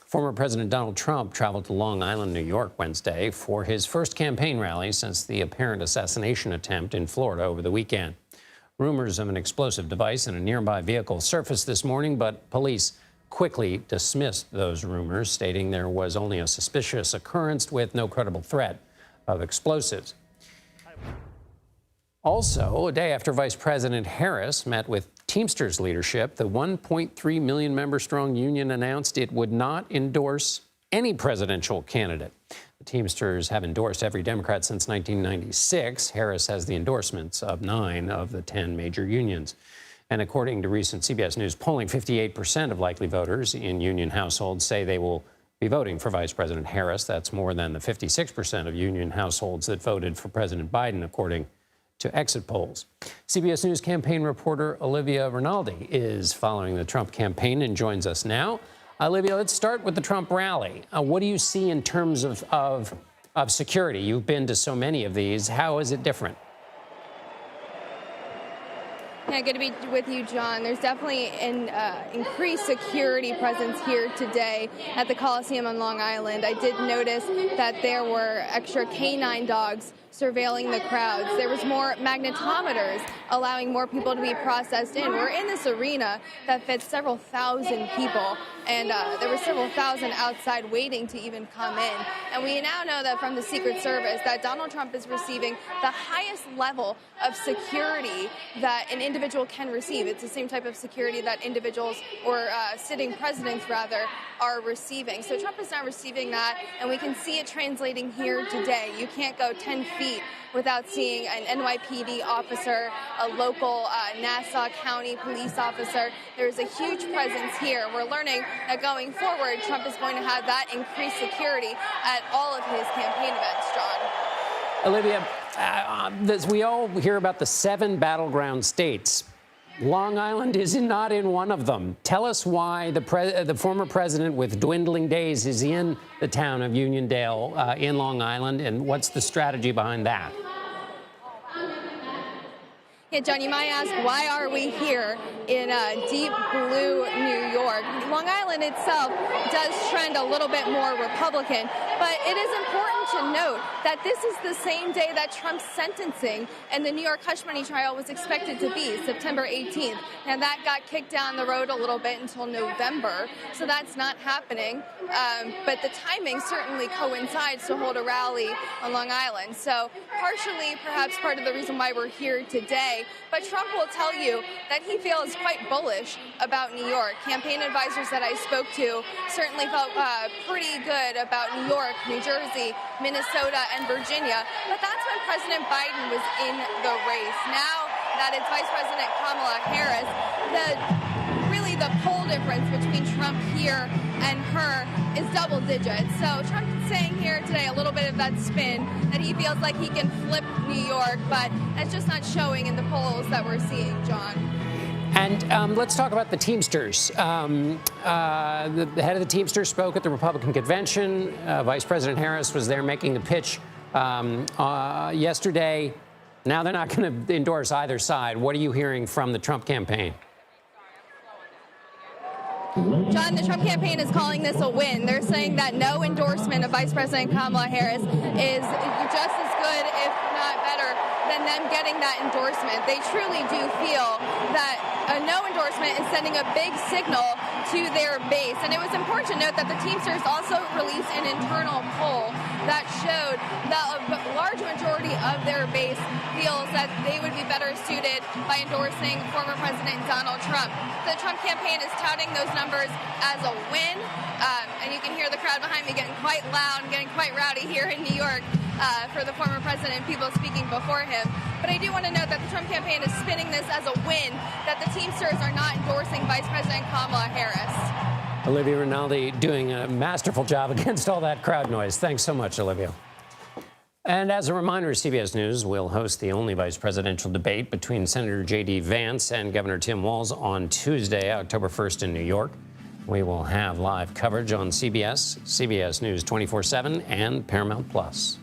Former President Donald Trump traveled to Long Island, New York, Wednesday for his first campaign rally since the apparent assassination attempt in Florida over the weekend. Rumors of an explosive device in a nearby vehicle surfaced this morning, but police quickly dismissed those rumors, stating there was only a suspicious occurrence with no credible threat of explosives. Also, a day after Vice President Harris met with Teamsters leadership, the 1.3 million member strong union announced it would not endorse any presidential candidate. The Teamsters have endorsed every Democrat since 1996. Harris has the endorsements of 9 of the 10 major unions. And according to recent CBS News polling, 58% of likely voters in union households say they will be voting for Vice President Harris. That's more than the 56% of union households that voted for President Biden, according to exit polls. CBS News campaign reporter Olivia Rinaldi is following the Trump campaign and joins us now. Olivia, let's start with the Trump rally. What do you see in terms of security? You've been to so many of these. How is it different? Yeah, good to be with you, John. There's definitely an increased security presence here today at the Coliseum on Long Island. I did notice that there were extra canine dogs surveilling the crowds. There was more magnetometers allowing more people to be processed in. We're in this arena that fits several thousand people, and there were several thousand outside waiting to even come in. And we now know that from the Secret Service that Donald Trump is receiving the highest level of security that an individual can receive. It's the same type of security that individuals, or sitting presidents rather, are receiving. So Trump is now receiving that, and we can see it translating here today. You can't go 10 feet without seeing an NYPD officer, a local Nassau County police officer. There's a huge presence here. We're learning that going forward, Trump is going to have that increased security at all of his campaign events, John. Olivia, we all hear about the 7 battleground states. Long Island is not in one of them. Tell us why the former president with dwindling days is in the town of Uniondale in Long Island, and what's the strategy behind that? Yeah, John, you might ask, why are we here in deep blue New York? Long Island itself does trend a little bit more Republican, but it is important to note that this is the same day that Trump's sentencing and the New York hush money trial was expected to be, September 18th. And that got kicked down the road a little bit until November, so that's not happening. But the timing certainly coincides to hold a rally on Long Island. So partially, perhaps part of the reason why we're here today. But Trump will tell you that he feels quite bullish about New York. Campaign advisors that I spoke to certainly felt pretty good about New York, New Jersey, Minnesota, and Virginia. But that's when President Biden was in the race. Now that it's Vice President Kamala Harris, the poll difference between Trump here and her is double digits. So Trump is saying here today a little bit of that spin, that he feels like he can flip New York, but that's just not showing in the polls that we're seeing, John. And let's talk about the Teamsters. The head of the Teamsters spoke at the Republican convention. Vice President Harris was there making the pitch yesterday. Now they're not going to endorse either side. What are you hearing from the Trump campaign? John, the Trump campaign is calling this a win. They're saying that no endorsement of Vice President Kamala Harris is just as good, if not better, than them getting that endorsement. They truly do feel that a no endorsement is sending a big signal to their base. And it was important to note that the Teamsters also released an internal poll that showed that a large majority of their base feels that they would be better suited by endorsing former President Donald Trump. The Trump campaign is touting those numbers as a win, and you can hear the crowd behind me getting quite loud and getting quite rowdy here in New York for the former president, people speaking before him. But I do want to note that the Trump campaign is spinning this as a win, that the Teamsters are not endorsing Vice President Kamala Harris. Olivia Rinaldi doing a masterful job against all that crowd noise. Thanks so much, Olivia. And as a reminder, CBS News will host the only vice presidential debate between Senator J.D. Vance and Governor Tim Walz on Tuesday, October 1st in New York. We will have live coverage on CBS, CBS News 24/7, and Paramount Plus.